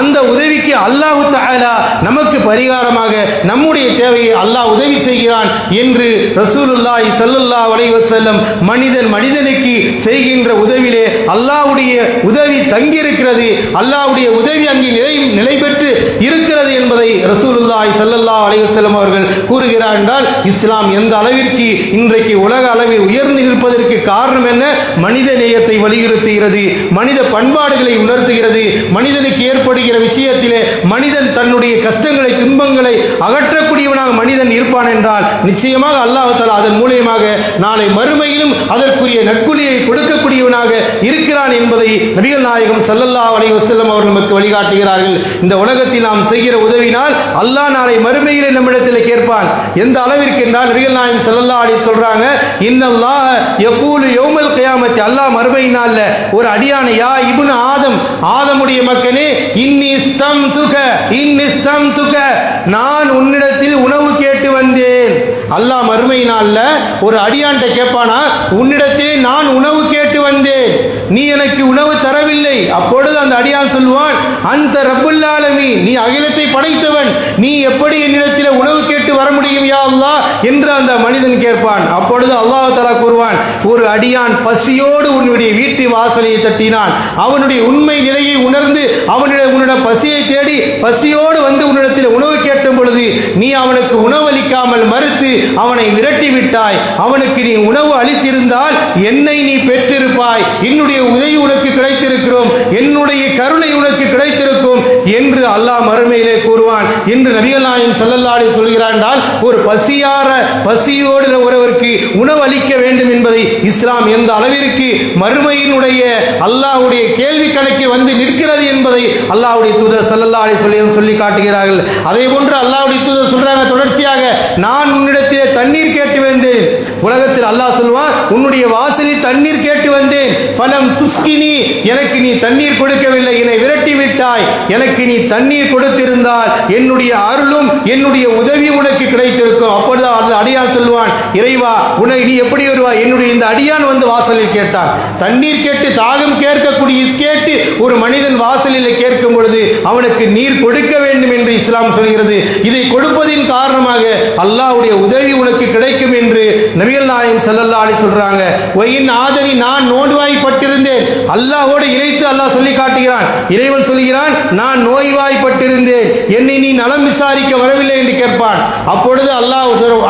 அந்த உதவிக்கு அல்லாஹ் தஆலா நமக்கு பரிகாரமாக நம்முடைய தேவையை அல்லாஹ் உதவி செய்கிறான் என்று ரசூலுல்லாஹி ஸல்லல்லாஹு அலைஹி வஸல்லம் மனிதனுக்கு செய்கின்ற உதவியிலே அல்லாஹ்வுடைய உதவி தங்கி இருக்கிறது, அல்லாஹ்வுடைய உதவி அங்கே நிலை பெற்று இருக்கிறது என்பதை ரசூலுல்லாஹி ஸல்லல்லாஹு அலைஹி வஸல்லம் அவர்கள் கூறுகிறார் என்றால், இஸ்லாம் எந்த அளவிற்கு இன்றைக்கு உலக அளவில் உயர்ந்து நிற்பதற்கு காரணம் என்ன? மனித நேயத்தை வலியுறுத்துகிறது, மனித பண்பாடுகளை உணர்த்துகிறது. மனிதனுக்கு ஏற்படுகிற விஷயத்திலே மனிதன் தன்னுடைய கஷ்டங்களை துன்பங்களை அகற்றக்கூடியவனாக மனிதன் இருப்பான் என்றால் நிச்சயமாக அல்லாஹ் தஆலா அதன் மூலமாக நாளை மறுமையிலும் அதற்குரிய நற்கூலியை கொடுக்கக்கூடியவனாக இருக்கிறான் என்பதை நபிகள் நாயகம் ஸல்லல்லாஹு அலைஹி வஸல்லம் அவர்கள் நமக்கு வழிகாட்டுகிறார்கள். இந்த உலகத்தில் நாம் செய்கிற உதவினால் அல்லாஹ் நாளை மறுமையிலே நம்மிடத்தில் கேட்பான். எந்த அளவிற்கு என்றால் நபிகள் நாயகம் ஸல்லல்லாஹு அலைஹி சொல்றாங்க, இன்னல்லாஹ யகூலு யௌமல் கியாமத்தி, அல்லாஹ் மறுமை நாள்ல ஒரு அடியானை, யா இப்னு ஆதம், ஆதமுடைய மக்களே, இன்னிஸ்தம்துக, நான் உன்னிடத்தில் உணவு கேட்டு வந்தேன். அல்லாஹ் மறுமை நாள்ல ஒரு அடியான்ட்ட கேட்பானா, உன்னிடத்தில் நான் உணவு கேட்டு வந்தேன், நீ எனக்கு உணவு தரவில்லை. அப்பொழுது அந்த அடியான் சொல்வான், அந்த ரப்புல் ஆலமீன், நீ அகிலத்தை படைத்தவன், நீ எப்படி என்னிடத்தில் உணவு கேட்டு வர முடியும் யா அல்லாஹ் என்று அந்த மனிதன் கேட்பான். அப்பொழுது அல்லாஹ் தஆலா கூறுவான், ஒரு அடியான் பசியோடு உன்னுடைய வீட்டு வாசலை தட்டினான், அவனுடைய உண்மை நிலையை உணர்ந்து உன்னிடம் பசியை தேடி பசியோடு வந்து உன்னிடத்தில் உணவு கேட்டும் பொழுது நீ அவனுக்கு உணவளிக்காமல் மறுத்து அவனை விரட்டி விட்டாய். அவனுக்கு நீ உணவு அளித்திருந்தால் என்னை நீ பெற்றிருப்பாய், என்னுடைய உதவி உனக்கு கிடைத்திருக்கிறோம், என்னுடைய கருணை உனக்கு கிடைத்திருக்கும் என்று அல்லாஹ் மறுமையிலே கூறுவான் என்று நபிகள் நாயகம் ஸல்லல்லாஹு அலைஹி சொல்கிறார் என்றால், ஒரு பசியோடு ஒருவருக்கு உணவு அளிக்க வேண்டும் என்பதை இஸ்லாம் எந்த அளவிற்கு மறுமையினுடைய அல்லாஹ்வுடைய கேள்வி கணக்கு வந்து நிற்கிறது என்பதை அல்லாஹ்வுடைய தூதர் ஸல்லல்லாஹு அலைஹி வஸல்லம் சொல்லி காட்டுகிறார்கள். அதே போன்று அல்லாஹ்வுடைய தூதர் சொல்றாங்க தொடர்ச்சியாக, நான் உன்னிடத்திலே தண்ணீர் கேட்டு வந்தேன். உலகத்தில் அல்லாஹ் சொல்வான், உன்னுடைய வாசலில் தண்ணீர் கேட்டு வந்தேன், ஃபலம் துஸ்கினி, எனக்கு நீ தண்ணீர் கொடுக்கவில்லை, என்னை விரட்டி விட்டாய். எனக்கு நீ தண்ணீர் கொடுத்திருந்தால் என்னுடைய அருளும் என்னுடைய உதவி உனக்கு கிடைத்திருக்கும். அப்பொழுது அந்த அடியான் சொல்வான், இறைவா, நீ எப்படி வருவாய்? என்னுடைய இந்த அடியான் வந்து வாசலில் கேட்டான். தண்ணீர் கேட்டு தாகம் கேட்டு ஒரு மனிதன் வாசலில் கேட்கும் பொழுது அவனுக்கு நீர் கொடுக்க வேண்டும் என்று இஸ்லாம் சொல்கிறது. இதை கொடுப்பதின் காரணமாக அல்லாஹ்வுடைய உதவி உனக்கு கிடைக்கும் என்று நபிகள் நாயகம் ஸல்லல்லாஹு அலைஹி சொல்றாங்க. ஒயின் ஆதரி, நான் நோய்வாய்ப்பட்டிருந்தேன். அல்லாஹ்வோடு இணைத்து அல்லாஹ் சொல்லி காட்டுகிறான். இறைவன் சொல்கிறான், நான் நோய்வாய்ப்பட்டிருந்தேன், என்னை நீ நலம் விசாரிக்க வரவில்லை என்று கேட்பான். அப்பொழுது அல்லாஹ்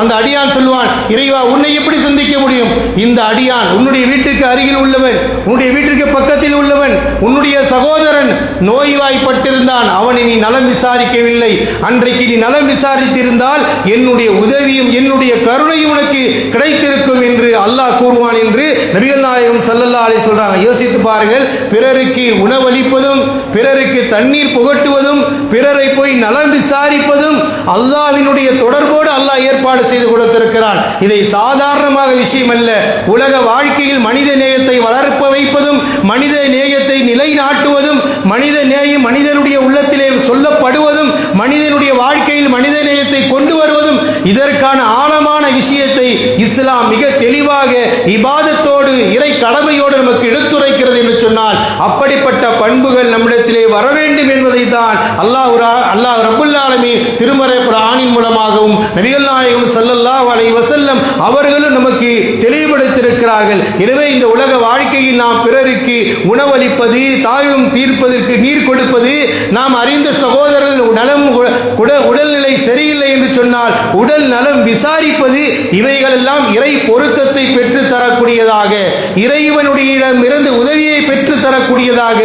அந்த அடியான் சொல்வான், இறைவா, உன்னை எப்படி சந்திக்க முடியும்? இந்த அடியான் உன்னுடைய வீட்டுக்கு அருகில் உள்ளவன், உன்னுடைய வீட்டிற்கு பக்கத்தில் உள்ளவன், உன்னுடைய சகோதரன் நோய்வாய்ப்பட்டிருந்தான், அவனை நீ நலம் விசாரிக்கவில்லை. அன்றைக்கு நீ நலம் விசாரித்திருந்தால் என்னுடைய உதவியும் என்னுடைய கருணையும் உனக்கு கிடைத்திருக்கும் என்று அல்லாஹ் கூறுவான் என்று நபிகள் நாயகம் ஸல்லல்லாஹு அலைஹி சொல்றாங்க. யோசித்து பாருங்கள், பிறருக்கு உணவளிப்பதும், பிறருக்கு தண்ணீர் புகட்டுவதும், பிறரை போய் நலம் விசாரிப்பதும் அல்லாஹ்வினுடைய தொடர்போடு அல்லாஹ் ஏற்பாடு செய்து கொடுத்திருக்கிறான். இதை சாதாரணமாக விஷயம் அல்ல. உலக வாழ்க்கையில் மனித நேயத்தை வளர்ப்ப வைப்பதும், மனித நேயத்தை நிலைநாட்டுவதும், மனித நேயம் மனிதனுடைய உள்ளத்திலே சொல்லப்படுவதும், மனிதனுடைய வாழ்க்கையில் மனித நேயத்தை கொண்டு வருவதும், இதற்கான ஆழமான விஷயத்தை இஸ்லாம் மிக தெளிவாக இபாதத்தோடு இறை கடமையோடு நமக்கு எடுத்துரைக்கிறது என்று சொன்னால், அப்படிப்பட்ட பண்புகள் நம்மிடத்திலே வர வேண்டும் என்பதை தான் அல்லாஹ் ரப்புல் ஆலமீன் திருமறை குர்ஆனின் மூலமாகவும் நபிகள் நாயகம் ஸல்லல்லாஹு அலைஹி வஸல்லம் அவர்களும் நமக்கு தெளிவுபடுத்தியிருக்கிறார்கள். எனவே இந்த உலக வாழ்க்கையில் நாம் பிறருக்கு உணவளிப்பது, தாகம் தீர்ப்பதற்கு நீர் கொடுப்பது, நாம் அறிந்த சகோதரர்கள் உடல் நலம் விசாரிப்பது, இவைகளெல்லாம் இறை பொருத்தத்தை பெற்று தரக்கூடியதாக, இறைவனுடையிடமிருந்து உதவியை பெற்று தரக்கூடியதாக,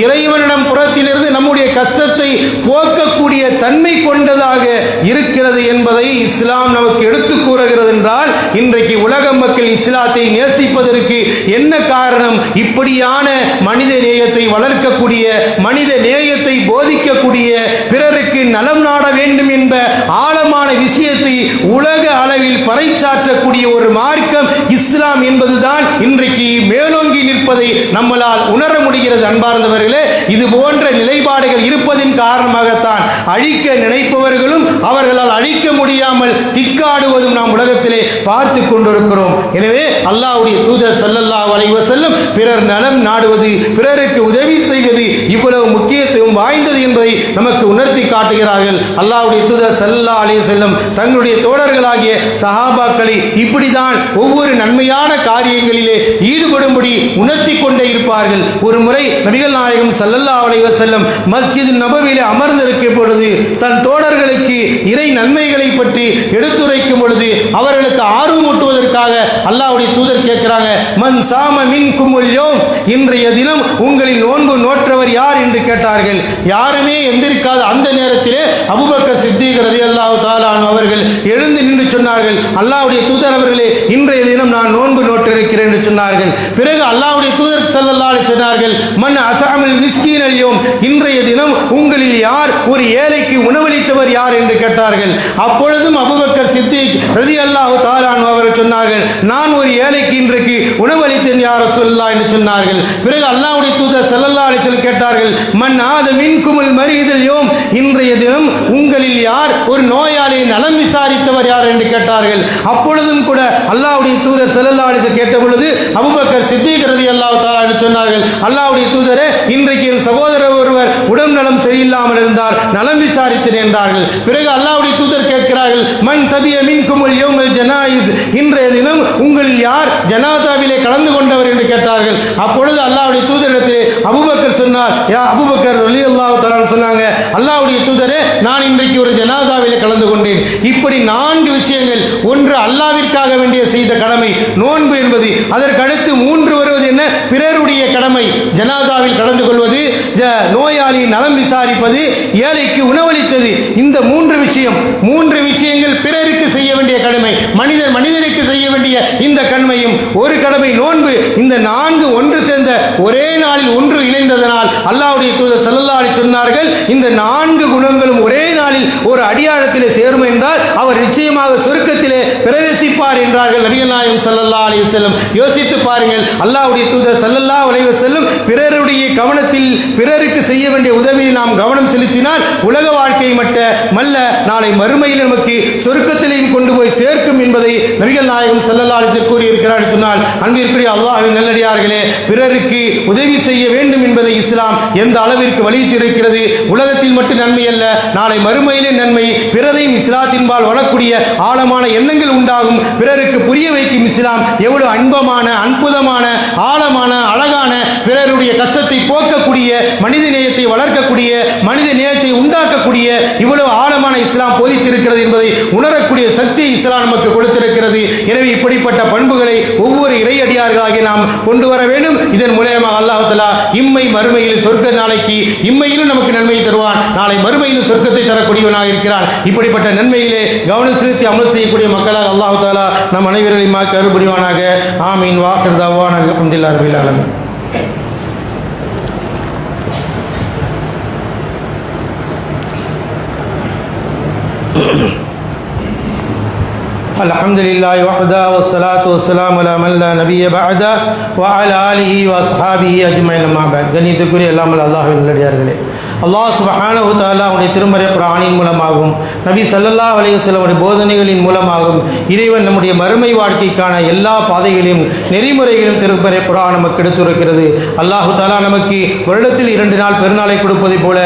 இறைவனிடம் புறத்திலிருந்து நம்முடைய கஷ்டத்தை போக்கக்கூடிய தன்மை கொண்டதாக இருக்கிறது என்பதை இஸ்லாம் நமக்கு எடுத்து கூறுகிறது. என்றால் இன்றைக்கு உலக மக்கள் இஸ்லாத்தை நேசிப்பதற்கு என்ன காரணம்? இப்படியான மனித நேயத்தை வளர்க்கக்கூடிய, மனித நேயத்தை போதிக்கக்கூடிய, பிறருக்கு நலம் நாட வேண்டும் என்ற ஆழமான விஷயத்தை உலக அளவில் பறைசாற்றக்கூடிய ஒரு மார்க்கம் இஸ்லாம் என்பதுதான் இன்றைக்கு மேலோங்கி நிற்பதை நம்மளால் உணர முடிகிறது. அன்பார்ந்தவர்களே, இது போன்ற நிலைப்பாடுகள் இருப்பதின் காரணமாகத்தான் அழிக்க நினைப்பவர்களும் அவர்களால் அழிக்க முடியாமல் திக்காடுவதும் நாம் உலகத்திலே பார்த்து கொண்டிருக்கிறோம். எனவே அல்லாஹ்வுடைய தூதர் ஸல்லல்லாஹு அலைஹி வஸல்லம் பிறர் நலம் நாடுவது, பிறருக்கு உதவி செய்வது இவ்வளவு முக்கியத்துவம் வாய்ந்தது என்பதை நமக்கு உணர்த்தி காட்டுகிறார்கள். அல்லாஹ்வுடைய தூதர் ஸல்லல்லாஹு அலைஹி வஸல்லம் தங்களுடைய தோழர்களாகிய சஹாபாக்களை இப்படிதான் ஒவ்வொரு நன்மையான காரியங்களிலே ஈடுபடும்படி உணர்த்தி கொண்டே இருப்பார்கள். ஒரு முறை நபிகள் நாயகம் ஸல்லல்லாஹு அலைஹி வஸல்லம் மஸ்ஜித் நபவியிலே அமர்ந்திருக்கும் பொழுது தன் தோழர்களுக்கு இறை நன்மைகளை பற்றி எடுத்துரைக்கும் பொழுது அவர்களுக்கு ஆர்வமூட்டுவதற்காக அல்லாஹ்வுடைய தூதர் கேட்கிறாங்க, மன் சாம மின்குமுல் யௌம், இன்றைய தினம் உங்களில் நோன்பு நோற்றவர் யார் என்று கேட்டார்கள். யாருமே எந்திருக்காத அந்த நேரத்திலே அபூபக்கர் சித்தீக் ரலியல்லாஹு தஆலா அன்ஹு அவர்கள் எழுந்து நின்று சொன்னார்கள், அல்லாஹ்வுடைய தூதர் அவர்களே, இன்றைய தினம் நான் நோன்பு நோற்றிருக்கிறேன் என்று சொன்னார்கள். பிறகு அல்லாஹ்வுடைய தூதர் ஸல்லல்லாஹு அலைஹி சொன்னார்கள், மன் அதஅமல் மிஸ்கீனல் யௌம், இன்றைய தினம் உங்களில் யார் ஒரு ஏழைக்கு உணவளித்தவர் யார் என்று கேட்டார்கள். அப்பொழுதும் அபூபக்கர் சித்தீக் ரலியல்லாஹு தஆலா அன்ஹு அவர்கள் சொன்னார்கள், நான் ஒரு ஏழைக்கு இன்றைக்கு உணவளித்தேன் யா ரசூலுல்லாஹ் என்று சொன்னார்கள். பிறகு அல்லாஹ்வுடைய தூதர் ஸல்லல்லாஹு அலைஹி வஸல்லம் கேட்டார்கள், மன் ஆத மின்குமுல் மரீதல் யௌம், இன்றைய தினம் உங்களில் யார் ஒரு நோயாளியை நலம் விசாரித்தவர் யார் என்று கேட்டார்கள். அப்பொழுதும் கூட அல்லாஹ்வுடைய தூதர் ஸல்லல்லாஹு அலைஹி வஸல்லம் கேட்ட பொழுது அபூபக்கர் சித்தீக் ரலியல்லாஹு தஆலா அன்ஹு சொன்னார்கள், அல்லாஹ்வுடைய தூதரே, இன்றைக்கு என் சகோதரர் ஒருவர் உடல் நலம் சரியில்லாமல் இருந்தார், நலம் விசாரித்தேன் என்றார்கள். பிறகு அல்லாஹ்வுடைய தூதர் கேட்கிறார்கள், மன் தபிய மின்குமுல் யௌமல் ஜனாயிஸ், இன்றைய தினம் உங்களில் யார் ஜனாசாவிலே கலந்து கொண்டவர் என்று கேட்டார்கள். அப்பொழுது அல்லாஹ்வுடைய தூதரிடத்திலே அபூபக்கர் சொன்னார், யா அபூபக்கர் ரலியல்லாஹு தஆலா சொன்னாங்க, அல்லாஹ்வுடைய தூதரே, நான் இன்றைக்கு ஒரு ஜனாசாவிலே கலந்து கொண்டேன். இப்படி 4 விஷயங்கள். ஒன்று அல்லாஹ்விற்காக வேண்டிய செய்த கடமை நோன்பு என்பது, அதற்கு அடுத்து 3 வருவது என்ன? பிறருடைய கடமை, ஜனாசாவில் கலந்து கொள்வது, நோயாளி நலம் விசாரிப்பது, ஏழைக்கு உணவளித்தது. இந்த 3 விஷயங்கள் பிறருக்கு செய்ய வேண்டிய கடமை, மனிதனுக்கு செய்ய வேண்டிய இந்த கடமையும் ஒரு கடமை நோன்பு. இந்த 4 ஒன்று சேர்ந்த ஒரே நாளில் ஒன்று இணைந்ததனால் அல்லாஹ்வுடைய தூதர் ஸல்லல்லாஹு அலைஹி சொன்னார்கள், இந்த 4 குணங்களும் ஒரே நாளில் ஒரு அடியாரத்திலே சேரும் என்றால் அவர் நிச்சயமாக சொர்க்கத்திலே பிரவேசிப்பார் என்றார்கள் நபிகள் நாயகம் ஸல்லல்லாஹு அலைஹி வஸல்லம். யோசித்து பாருங்கள், அல்லாஹ்வுடைய தூதர் ஸல்லல்லாஹு அலைஹி வஸல்லம் பிறருடைய கவனத்தில், பிறருக்கு செய்ய வேண்டிய உதவியில் நாம் கவனம் செலுத்தினால் உலக வாழ்க்கை மட்டுமல்ல, நாளை மறுமையில் நமக்கு சொர்க்கத்திலேயும் கொண்டு போய் சேர்க்கும் என்பதை நபிகள் நாயகம் ஸல்லல்லாஹு அலைஹி வஸல்லம் கூறியிருக்கிறார் சொன்னால், அன்பிற்குரிய அல்லாஹ்வின் நல்லடியார்களே, பிறருக்கு உதவி செய்ய வேண்டும் என்பதை இஸ்லாம் எந்த அளவிற்கு வலியுறுத்தியிருக்கிறது. உலகத்தில் மட்டும் நன்மை அல்ல, நாளை மறுமையிலே நன்மை. பிறரையும் இஸ்லாத்தின்பால் வளரக்கூடிய ஆழமான எண்ணங்கள் உண்டாகும். பிறருக்கு புரிய வைக்கும் இஸ்லாம் எவ்வளவு அன்பமான, அற்புதமான, ஆழமான, அழகான, பிறருடைய கஷ்டத்தை போக்கக்கூடிய, மனித நேயத்தை வளர்க்கக்கூடிய, மனித நேயத்தை உண்டாக்கக்கூடிய இவ்வளவு ஆழமான இஸ்லாம் போதித்திருக்கிறது என்பதை உணரக்கூடிய சக்தி இஸ்லாம் நமக்கு கொடுத்திருக்கிறது. எனவே இப்படிப்பட்ட பண்புகளை ஒவ்வொரு இறையடியார்களாகி நாம் கொண்டு வர வேண்டும். இதன் மூலமாக அல்லாஹ் தஆலா இம்மை மறுமையில் சொர்க்க நாளைக்கு இம்மையிலும் நமக்கு நன்மை தருவான், நாளை மறுமையிலும் சொர்க்கத்தை தரக்கூடியவனாக இருக்கிறான். இப்படிப்பட்ட நன்மையிலே கவனம் செலுத்தி அமல் செய்யக்கூடிய மக்களாக அல்லாஹ் தஆலா நம் அனைவரையும் அருள் புரிவானாக. ஆமீன். வாஹிர் தஅவானா அல்ஹம்துலில்லாஹி ரப்பில் ஆலமீன். அல்ஹம்துலில்லாஹி வஹ்தா வஸ்ஸலாத்து வஸ்ஸலாமு அலா மன் லா நபிய்ய பஅதா வ அலா ஆலிஹி வ அஸ்ஹாபிஹி அஜ்மஈன். அம்மா பஅத். கண்ணியத்துக்குரிய எல்லாம் அல்லாஹ்வின் நல்லடியார்களே, அல்லாஹ் சுப்ஹானஹு வ தஆலா அவருடைய திருமறை குர்ஆனின் மூலமாகவும் நபி ஸல்லல்லாஹு அலைஹி வஸல்லம் போதனைகளின் மூலமாகவும் இறைவன் நம்முடைய மறுமை வாழ்க்கைக்கான எல்லா பாதைகளையும் நெறிமுறைகளையும் திருமறை குர்ஆன் நமக்கு எடுத்துரைக்கிறது. அல்லாஹ் தஆலா நமக்கு வருடத்தில் 2 நாள் பெருநாளை கொடுப்பதை போல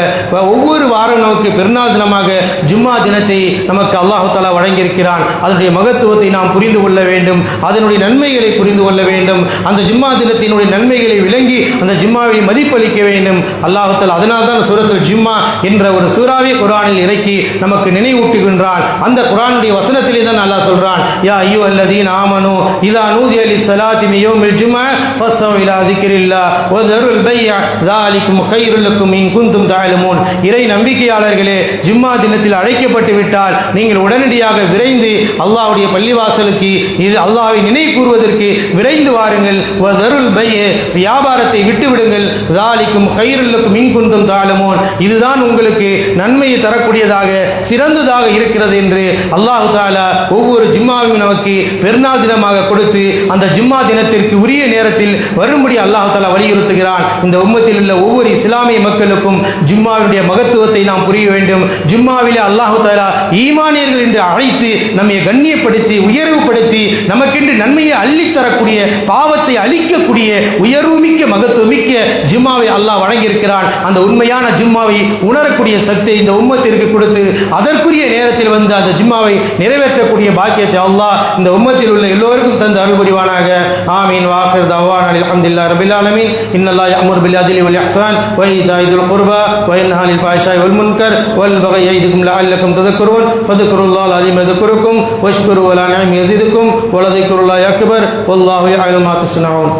ஒவ்வொரு வாரம் நமக்கு பெருநாள் தினமாக ஜும்மா தினத்தை நமக்கு அல்லாஹ் தஆலா வழங்கியிருக்கிறான். அதனுடைய மகத்துவத்தை நாம் புரிந்து கொள்ள வேண்டும், அதனுடைய நன்மைகளை புரிந்து கொள்ள வேண்டும், அந்த ஜும்மா தினத்தினுடைய நன்மைகளை விளங்கி அந்த ஜும்மாவை மதிப்பளிக்க வேண்டும். அல்லாஹ் தஆலா அதனால் தான் சூரத்துல் ஜும்மா என்ற ஒரு சூறாவை குர்ஆனில் இறக்கி நமக்கு நினைவூட்டுகின்றான். அந்த குர்ஆனுடைய வசனத்திலே தான் அல்லாஹ் சொல்றான், யா அய்யுஹல்லதீன ஆமனூ இதா நூதிய லிஸ்ஸலாத்தி மின் யௌமில் ஜும்ஆ ஃபஸ்ஸவு இலா திக்ரில்லாஹ் வ தருல் பைஅ ஸாலிகும் கைருல் லக்கும் இன் குன்தும் தஅலமூன். இறை நம்பிக்கையாளர்களே, ஜும்மா தினத்தில் அழைக்கப்பட்டு விட்டால் நீங்கள் உடனடியாக விரைந்து அல்லாஹ்வுடைய பள்ளிவாசலுக்கு இது அல்லாஹ்வை நினைவு கூறுவதற்கு விரைந்து வாருங்கள். வ தருல் பைஅ வியாபாரத்தை விட்டு விடுங்கள். ஸாலிகும் கைருல் லக்கும் இன் குன்தும் தஅலமூன். இதுதான் உங்களுக்கு நன்மையை தரக்கூடியதாக சிறந்ததாக இருக்கிறது என்று அல்லாஹ் தஆலா ஒவ்வொரு ஜும்மாவையும் நமக்கு பெருநாள் தினமாக கொடுத்து அந்த ஜும்மா தினத்திற்கு உரிய நேரத்தில் வரும்படி அல்லாஹ் தஆலா வலியுறுத்துகிறான். இந்த உம்மத்தில் உள்ள ஒவ்வொரு இஸ்லாமிய மக்களுக்கும் ஜும்மாவுடைய மகத்துவத்தை நாம் புரிய வேண்டும். ஜும்மாவிலே அல்லாஹ் தஆலா ஈமானியர்கள் என்று அழைத்து நம்மை கண்ணியப்படுத்தி உயர்வுபடுத்தி நமக்கென்று நன்மையை அள்ளித்தரக்கூடிய பாவத்தை அழிக்கக்கூடிய உயர்வுமிக்க மகத்துவமிக்க ஜும்மாவை அல்லாஹ் வழங்கியிருக்கிறான். அந்த உண்மையான ஜும்மாவை உணரக்கூடிய சக்தியை இந்த உம்மத்திற்கு கொடுத்து அதற்குரிய நேரத்தில் வந்து அந்த ஜும்மாவை நிறைவேற்றக்கூடிய பாக்கியத்தை அல்லாஹ் இந்த உம்மத்தில் உள்ள எல்லோருக்கும் தந்து அருள் புரிவானாக. ஆமீன். வாஹிர் தஅவானா அல்ஹம்துலில்லாஹி ரப்பில் ஆலமீன். இன்னல்லாஹ யஅமுரு பில் அத்லி வல் இஹ்சான் வ ஈதாஇ தில் குர்பா வ யன்ஹா அனில் ஃபாஹிஷாஇ வல் முன்கர் வல் பகய் யஇதுக்கும் லஅல்லக்கும் தذكرون ஃபذ்குருல்லாஹல் அஸீம் யذ்குருக்கும் வஷ்குரு வலா நிஅம் யஸிதுக்கும் வ லذிக்ருல்லாஹி அக்பர் வல்லாஹு யஅலமு மா தஸ்னஊன்.